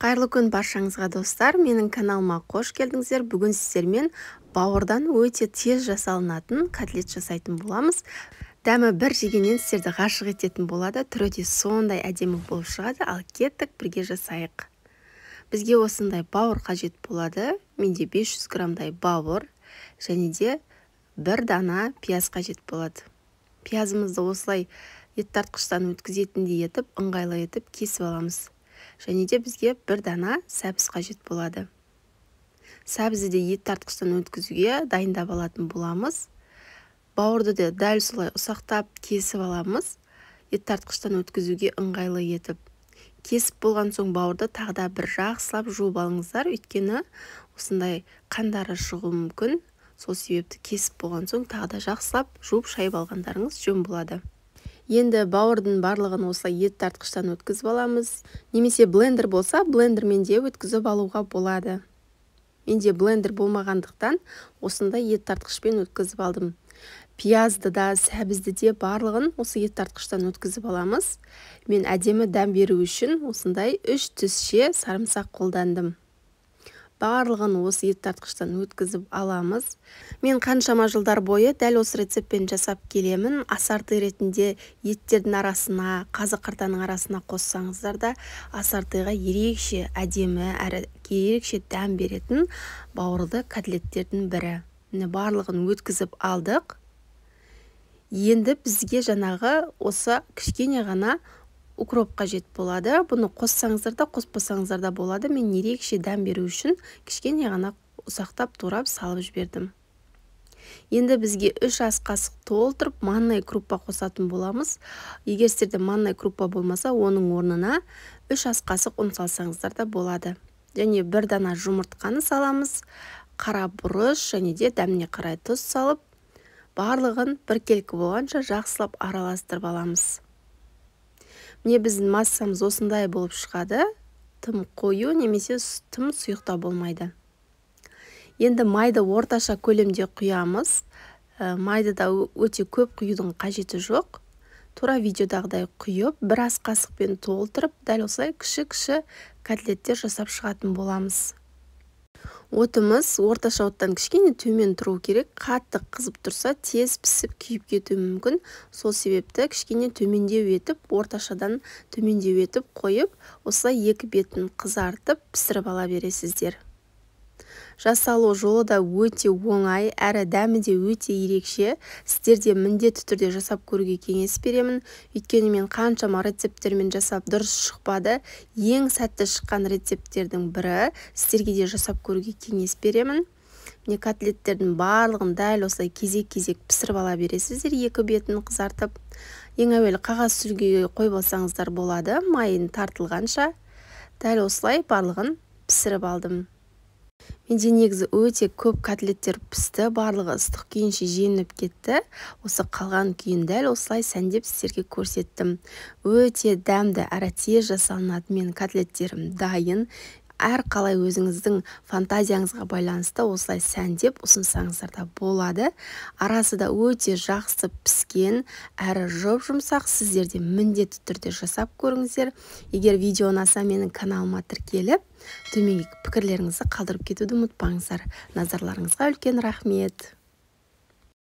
Қайырлы күн баршаңызға достар, менің каналыма қош келдіңіздер. Бүгін сіздермен бауырдан өте тез жасалынатын котлет жасайтын боламыз. Дәмі бір жегеннен сіздерді ғашық ететін болады. Түрі де сондай әдемі болып шығады. Ал кеттік, бірге жасайық. Бізге осындай бауыр қажет болады. Менде 500 граммдай бауыр және де бір дана пияз қажет болады. Пиязымызды осылай ет тартқыштан өткізетіндей етіп, ыңғайлы етіп кесіп аламыз. Және де бізге бір дана сәбіз қажет болады. Сәбізді де ет тартқыштан өткізуге дайындап алатын боламыз. Бауырды да дәл солай ұсақтап кесіп аламыз. Ет тартқыштан өткізуге ыңғайлы етіп. Кесіп болған соң бауырды тағы да бір жақсылап жуып алыңыздар. Өйткені осындай қандары шығуы мүмкін. Сол себепті кесіп болған соң тағы да жақсылап жуып шайып алғандарыңыз жөн болады. Енді бауырдың барлығын осылай ет тартқыштан өткізіп аламыз. Немесе блендер болса, блендермен де өткізіп алуға болады. Менде блендер болмағандықтан осындай ет тартқышпен өткізіп алдым. Пиязды да, сәбізді де барлығын осы ет тартқыштан өткізіп аламыз. Мен әдемі дәм беру үшін осындай 3 түсше сарымсақ қолдандым. Барлығын осы ет тартқыштан өткізіп аламыз. Мен қаншама жылдар бойы дәл осы рецептпен жасап келемін. Асарты ретінде еттердің арасына, қазы-қартаның арасына қоссаңыздар да асартыға ерекше әдемі әрі ерекше дәм беретін бауырлы котлеттердің бірі. Барлығын өткізіп алдық. Енді бізге жаңағы осы кішкене ғана укроп қажет болады. Бұны қоссаңыздар да, қоспасаңыздар да болады. Мен ерекше дәм беру үшін кішкене ғана ұсақтап турап салып жібердім. Енді бізге 3 ас қасық толтырып манная круппа қосатын боламыз. Егер сіздерде манная круппа болмаса, оның орнына 3 ас қасық ұн салсаңыздар да болады. Және бір дана жұмыртқаны саламыз. Қара бұрыш және де дәміне қарай тұз салып, барлығын біркелкі болғанша жақсылап араластырып аламыз. Міне біздің массамыз осындай болып шығады. Тым қою немесе тым сұйықта болмайды. Енді майды орташа көлемде құямыз. Майды да өте көп құюдың қажеті жоқ. Тура видеодағыдай құйып, бір ас қасықпен толтырып, дәл осылай кіші-кіші котлеттер жасап шығатын боламыз. Отымыз орташа оттан кішкене төмен тұру керек. Қатты қызып тұрса, тез пісіп күйіп кетуі мүмкін. Сол себепті кішкене төмендеу етіп, орташадан төмендеу етіп қойып, осылай екі бетін қызартып пісіріп ала бересіздер. Жасалу жолы да өте оңай, әрі дәмі де өте ерекше. Сіздерде міндетті түрде жасап көруге кеңес беремін. Өйткені мен қаншама рецепттермен жасап дұрыс шықпады. Ең сәтті шыққан рецепттердің бірі. Сіздерге де жасап көруге кеңес беремін. Міне котлеттердің барлығын дәл осылай кезек-кезек пісіріп ала бересіздер, екі бетін қызартып. Ең әуелі қағаз сүлгіге қойып алсаңыздар болады, майын тартылғанша. Дәл осылай барлығын пісіріп алдым. Менде негізі өте көп котлеттер пісті, барлығы ыстық күйінше жеңіп кетті. Осы қалған күйін дәл осылай сәндеп сіздерге көрсеттім. Өте дәмді әрі тез жасалынатын менің котлеттерім дайын. Әр қалай өзіңіздің фантазияңызға байланысты осылай сәндеп ұсынсаңыздар да болады. Арасы да өте жақсы піскен, әрі жұп-жұмсақ. Сіздерде міндетті түрде жасап көріңіздер. Егер видео ұнаса менің каналыма тіркеліп, төменгі пікірлеріңізді қалдырып кетуді ұмытпаңыздар. Назарларыңызға үлкен рахмет.